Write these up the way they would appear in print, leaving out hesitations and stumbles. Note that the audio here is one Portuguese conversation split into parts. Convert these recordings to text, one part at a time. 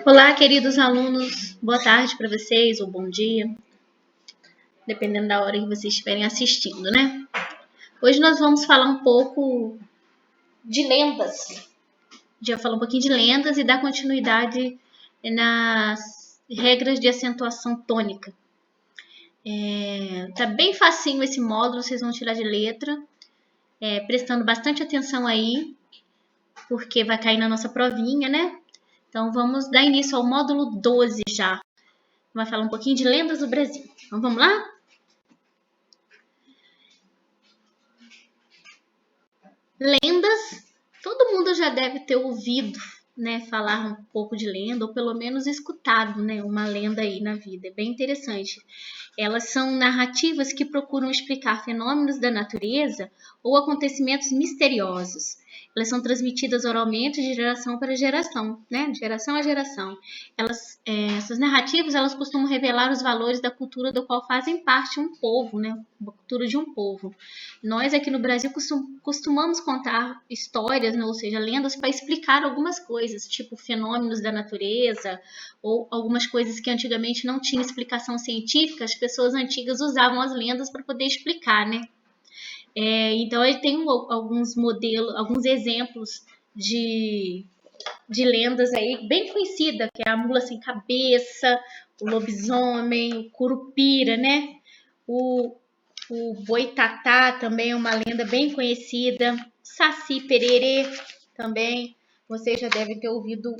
Olá, queridos alunos, boa tarde para vocês ou bom dia, dependendo da hora que vocês estiverem assistindo, né? Hoje nós vamos falar um pouco de lendas. Já falar um pouquinho de lendas e dar continuidade nas regras de acentuação tônica. Tá bem facinho esse módulo, vocês vão tirar de letra, prestando bastante atenção aí, porque vai cair na nossa provinha, né? Então, vamos dar início ao módulo 12 já. Vai falar um pouquinho de lendas do Brasil. Então, vamos lá? Lendas, todo mundo já deve ter ouvido, né, falar um pouco de lenda, ou pelo menos escutado, né, uma lenda aí na vida. É bem interessante. Elas são narrativas que procuram explicar fenômenos da natureza ou acontecimentos misteriosos. Elas são transmitidas oralmente de geração para geração, né? De geração a geração. Essas narrativas, elas costumam revelar os valores da cultura do qual fazem parte um povo, né? A cultura de um povo. Nós aqui no Brasil costumamos contar histórias, né? Ou seja, lendas para explicar algumas coisas, tipo fenômenos da natureza ou algumas coisas que antigamente não tinham explicação científica. As pessoas antigas usavam as lendas para poder explicar, né? Então, ele tem alguns modelos, alguns exemplos de lendas aí bem conhecida, que é a mula sem cabeça, o lobisomem, o curupira, né? O boitatá também é uma lenda bem conhecida. Saci pererê também. Vocês já devem ter ouvido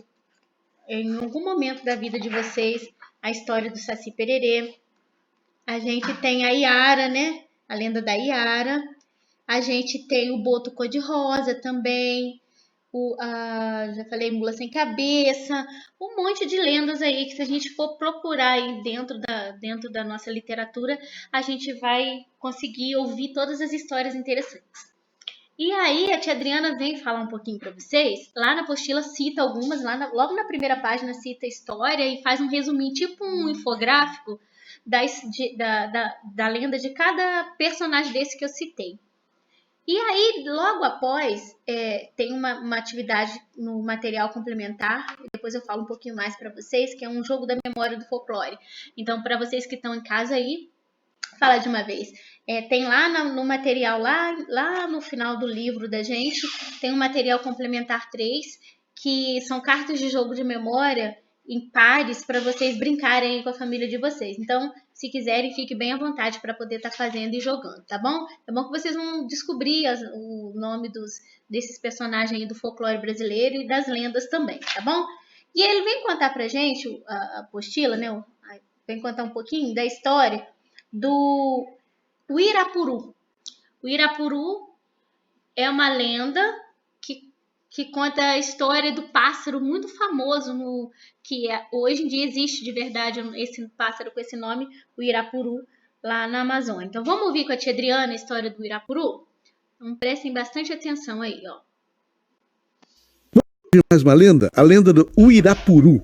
em algum momento da vida de vocês a história do Saci pererê. A gente tem a Iara, né? A lenda da Iara. A gente tem o boto cor-de-rosa também, já falei, mula sem cabeça, um monte de lendas aí que se a gente for procurar aí dentro da nossa literatura, a gente vai conseguir ouvir todas as histórias interessantes. E aí a tia Adriana vem falar um pouquinho para vocês, lá na apostila cita algumas, logo na primeira página cita a história e faz um resuminho, tipo um infográfico da lenda de cada personagem desse que eu citei. E aí, logo após, tem uma atividade no material complementar, depois eu falo um pouquinho mais para vocês, que é um jogo da memória do folclore. Então, para vocês que estão em casa aí, fala de uma vez. Tem lá no material, lá no final do livro da gente, tem um material complementar 3, que são cartas de jogo de memória em pares para vocês brincarem aí com a família de vocês. Então, se quiserem, fique bem à vontade para poder estar fazendo e jogando, tá bom? É bom que vocês vão descobrir o nome desses personagens aí do folclore brasileiro e das lendas também, tá bom? E ele vem contar pra gente, a apostila, né? Vem contar um pouquinho da história do Uirapuru. O Uirapuru é uma lenda que conta a história do pássaro muito famoso, hoje em dia existe de verdade esse pássaro com esse nome, o Irapuru, lá na Amazônia. Então vamos ouvir com a tia Adriana a história do Irapuru? Então prestem bastante atenção aí, ó. Vamos ouvir mais uma lenda? A lenda do Uirapuru.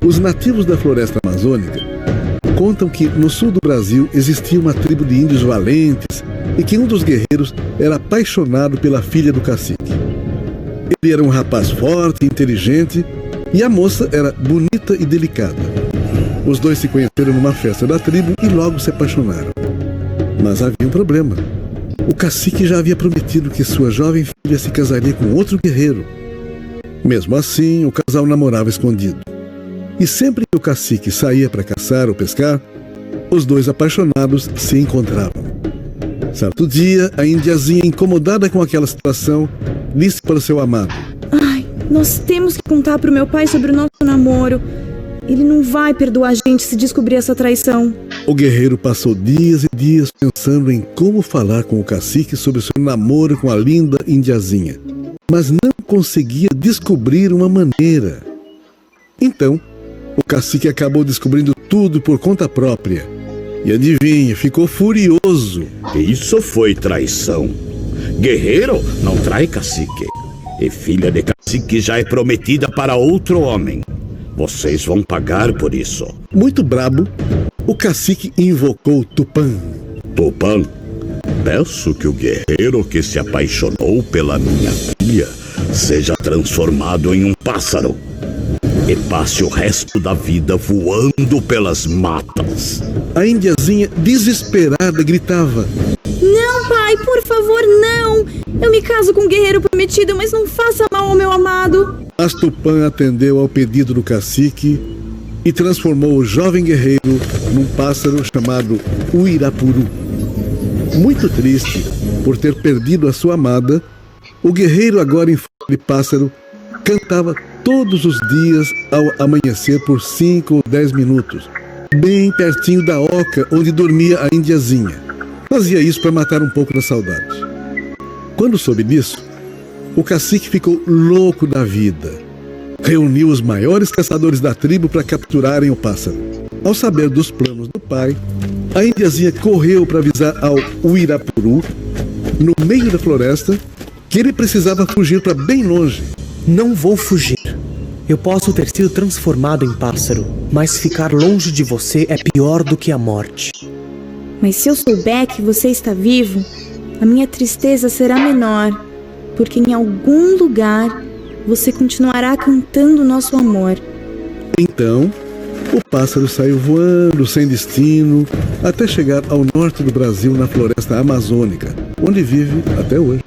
Os nativos da floresta amazônica contam que no sul do Brasil existia uma tribo de índios valentes e que um dos guerreiros era apaixonado pela filha do cacique. Ele era um rapaz forte e inteligente e a moça era bonita e delicada. Os dois se conheceram numa festa da tribo e logo se apaixonaram. Mas havia um problema. O cacique já havia prometido que sua jovem filha se casaria com outro guerreiro. Mesmo assim, o casal namorava escondido. E sempre que o cacique saía para caçar ou pescar, os dois apaixonados se encontravam. Certo dia, a indiazinha, incomodada com aquela situação, disse para o seu amado: "Ai, nós temos que contar para o meu pai sobre o nosso namoro. Ele não vai perdoar a gente se descobrir essa traição." O guerreiro passou dias e dias pensando em como falar com o cacique sobre seu namoro com a linda indiazinha, mas não conseguia descobrir uma maneira. Então, o cacique acabou descobrindo tudo por conta própria. E adivinha, ficou furioso. Isso foi traição. Guerreiro não trai cacique. E filha de cacique já é prometida para outro homem. Vocês vão pagar por isso. Muito brabo, o cacique invocou Tupã. Tupã? Peço que o guerreiro que se apaixonou pela minha filha seja transformado em um pássaro e passe o resto da vida voando pelas matas. A indiazinha, desesperada, gritava: Não, pai, por favor, não! Eu me caso com o guerreiro prometido, mas não faça mal ao meu amado. Mas Tupã atendeu ao pedido do cacique e transformou o jovem guerreiro num pássaro chamado Uirapuru. Muito triste por ter perdido a sua amada, o guerreiro, agora em forma de pássaro, cantava todos os dias ao amanhecer por 5 ou 10 minutos, bem pertinho da oca onde dormia a indiazinha. Fazia isso para matar um pouco da saudade. Quando soube disso, o cacique ficou louco da vida. Reuniu os maiores caçadores da tribo para capturarem o pássaro. Ao saber dos planos do pai, a indiazinha correu para avisar ao Uirapuru, no meio da floresta, que ele precisava fugir para bem longe. Não vou fugir. Eu posso ter sido transformado em pássaro, mas ficar longe de você é pior do que a morte. Mas se eu souber que você está vivo, a minha tristeza será menor, porque em algum lugar você continuará cantando nosso amor. Então, o pássaro saiu voando sem destino até chegar ao norte do Brasil, na floresta amazônica, onde vive até hoje.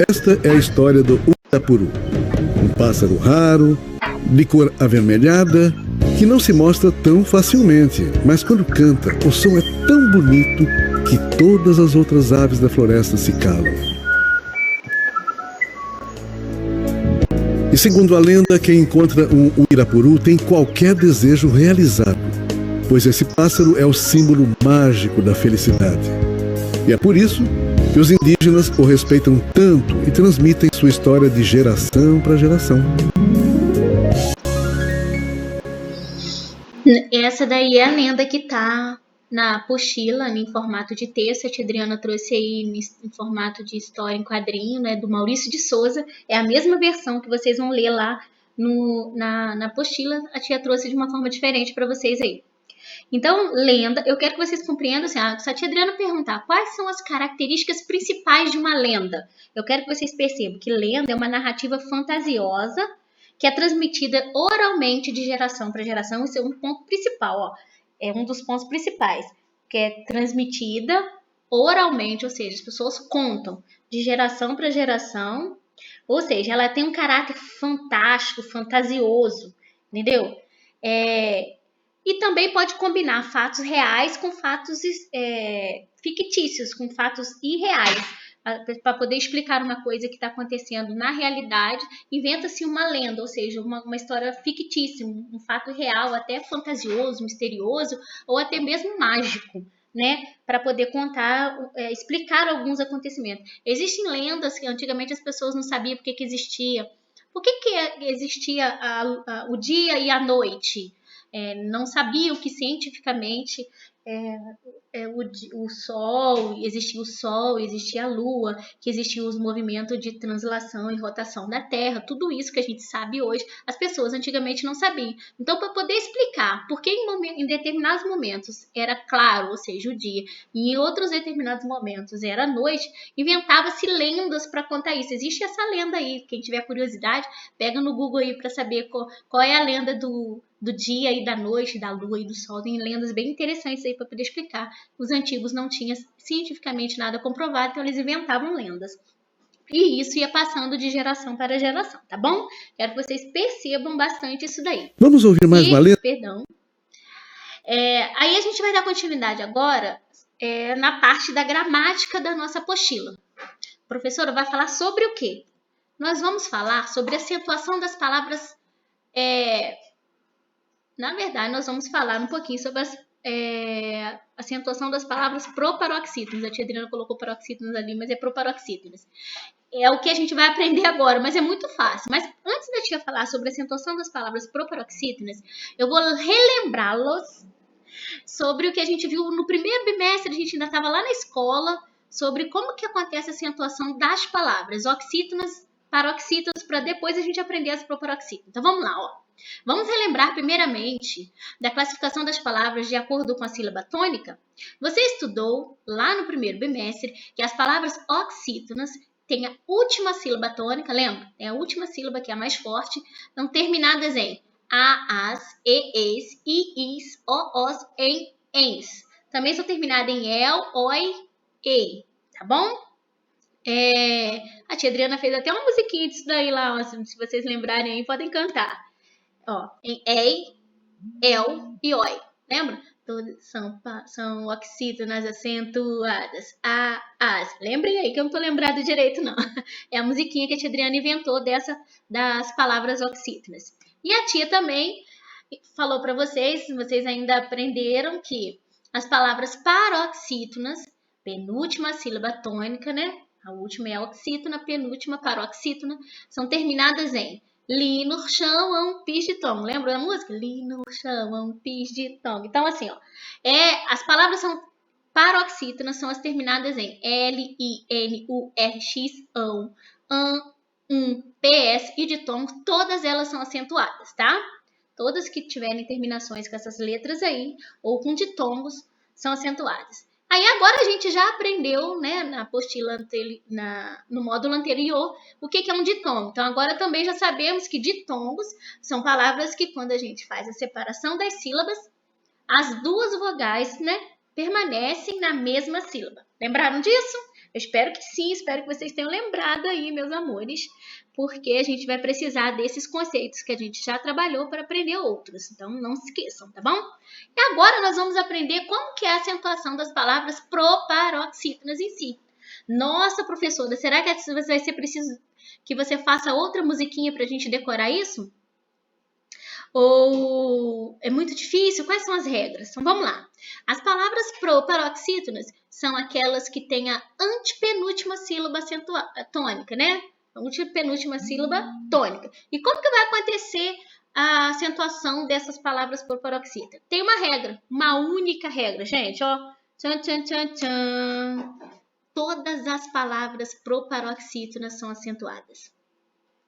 Esta é a história do Uirapuru, um pássaro raro, de cor avermelhada, que não se mostra tão facilmente, mas quando canta, o som é tão bonito que todas as outras aves da floresta se calam. E segundo a lenda, quem encontra um Uirapuru tem qualquer desejo realizado, pois esse pássaro é o símbolo mágico da felicidade. E é por isso que os indígenas o respeitam tanto e transmitem sua história de geração para geração. Essa daí é a lenda que tá na apostila, em formato de texto. A tia Adriana trouxe aí em formato de história em quadrinho, né, do Maurício de Souza. É a mesma versão que vocês vão ler lá na apostila. A tia trouxe de uma forma diferente para vocês aí. Então, lenda, eu quero que vocês compreendam, assim, se a tia Adriana perguntar quais são as características principais de uma lenda, eu quero que vocês percebam que lenda é uma narrativa fantasiosa que é transmitida oralmente de geração para geração. Isso é um ponto principal, ó. É um dos pontos principais, que é transmitida oralmente, ou seja, as pessoas contam de geração para geração, ou seja, ela tem um caráter fantástico, fantasioso, entendeu? E também pode combinar fatos reais com fatos fictícios, com fatos irreais. Para poder explicar uma coisa que está acontecendo na realidade, inventa-se uma lenda, ou seja, uma história fictícia, um fato real, até fantasioso, misterioso, ou até mesmo mágico, né? Para poder contar, explicar alguns acontecimentos. Existem lendas que antigamente as pessoas não sabiam por que existia. Por que existia o dia e a noite? Não sabiam que cientificamente o Sol, existia a Lua, que existiam os movimentos de translação e rotação da Terra, tudo isso que a gente sabe hoje, as pessoas antigamente não sabiam. Então, para poder explicar por que em determinados momentos era claro, ou seja, o dia, e em outros determinados momentos era a noite, inventava-se lendas para contar isso. Existe essa lenda aí, quem tiver curiosidade, pega no Google aí para saber qual é a lenda do dia e da noite, da lua e do sol. Tem lendas bem interessantes aí para poder explicar. Os antigos não tinham cientificamente nada comprovado, então eles inventavam lendas. E isso ia passando de geração para geração, tá bom? Quero que vocês percebam bastante isso daí. Vamos ouvir mais uma lenda? Perdão. Aí a gente vai dar continuidade agora na parte da gramática da nossa apostila. A professora vai falar sobre o quê? Nós vamos falar sobre a acentuação das palavras... Na verdade, nós vamos falar um pouquinho sobre a acentuação das palavras proparoxítonas. A tia Adriana colocou paroxítonas ali, mas é proparoxítonas. É o que a gente vai aprender agora, mas é muito fácil. Mas antes da tia falar sobre a acentuação das palavras proparoxítonas, eu vou relembrá-los sobre o que a gente viu no primeiro bimestre. A gente ainda estava lá na escola, sobre como que acontece a acentuação das palavras oxítonas, paroxítonas, para depois a gente aprender as proparoxítonas. Então vamos lá, ó. Vamos relembrar primeiramente da classificação das palavras de acordo com a sílaba tônica? Você estudou lá no primeiro bimestre que as palavras oxítonas têm a última sílaba tônica, lembra? É a última sílaba que é a mais forte, estão terminadas em a, as, e, es, i, is, o, os, em, ens. Também são terminadas em el, oi, e, tá bom? A tia Adriana fez até uma musiquinha disso daí lá, ó, se vocês lembrarem aí, podem cantar. Ó, em ei, el e oi. Lembra? Todas são oxítonas acentuadas. A, as. Lembrem aí que eu não tô lembrado direito, não. É a musiquinha que a tia Adriana inventou das palavras oxítonas. E a tia também falou para vocês ainda aprenderam que as palavras paroxítonas, penúltima sílaba tônica, né? A última é a oxítona, penúltima paroxítona, são terminadas em li no chão, pis de tom. Lembra da música? Li no chão, pis de tom. Então, assim, ó, as palavras são paroxítonas, são as terminadas em L, I, N, U, R, X, PS e de tom. Todas elas são acentuadas, tá? Todas que tiverem terminações com essas letras aí, ou com ditongos, são acentuadas. Aí agora a gente já aprendeu, né, na apostila no módulo anterior, o que é um ditongo. Então agora também já sabemos que ditongos são palavras que quando a gente faz a separação das sílabas, as duas vogais, né, permanecem na mesma sílaba. Lembraram disso? Eu espero que sim, espero que vocês tenham lembrado aí, meus amores, porque a gente vai precisar desses conceitos que a gente já trabalhou para aprender outros. Então, não se esqueçam, tá bom? E agora nós vamos aprender como que é a acentuação das palavras proparoxítonas em si. Nossa, professora, será que vai ser preciso que você faça outra musiquinha para a gente decorar isso? Ou é muito difícil? Quais são as regras? Então, vamos lá. As palavras proparoxítonas são aquelas que têm a antepenúltima sílaba tônica, né? A antepenúltima sílaba tônica. E como que vai acontecer a acentuação dessas palavras proparoxítonas? Tem uma regra, uma única regra, gente, ó. Tchan, tchan, tchan, tchan. Todas as palavras proparoxítonas são acentuadas.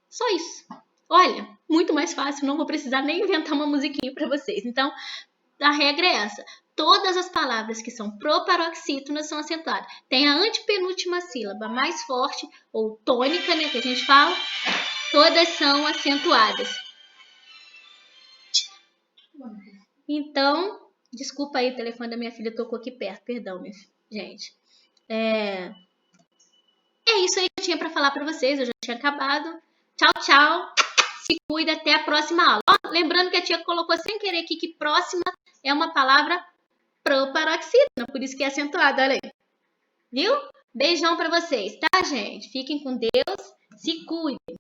Só isso. Olha, muito mais fácil, não vou precisar nem inventar uma musiquinha para vocês. Então, a regra é essa. Todas as palavras que são proparoxítonas são acentuadas. Tem a antepenúltima sílaba mais forte, ou tônica, né, que a gente fala. Todas são acentuadas. Então, desculpa aí, o telefone da minha filha tocou aqui perto. Perdão, minha gente. É isso aí que eu tinha para falar para vocês. Eu já tinha acabado. Tchau, tchau. Se cuida, até a próxima aula. Ó, lembrando que a tia colocou sem querer aqui que próxima é uma palavra proparoxítona, por isso que é acentuada, olha aí. Viu? Beijão pra vocês, tá, gente? Fiquem com Deus, se cuidem.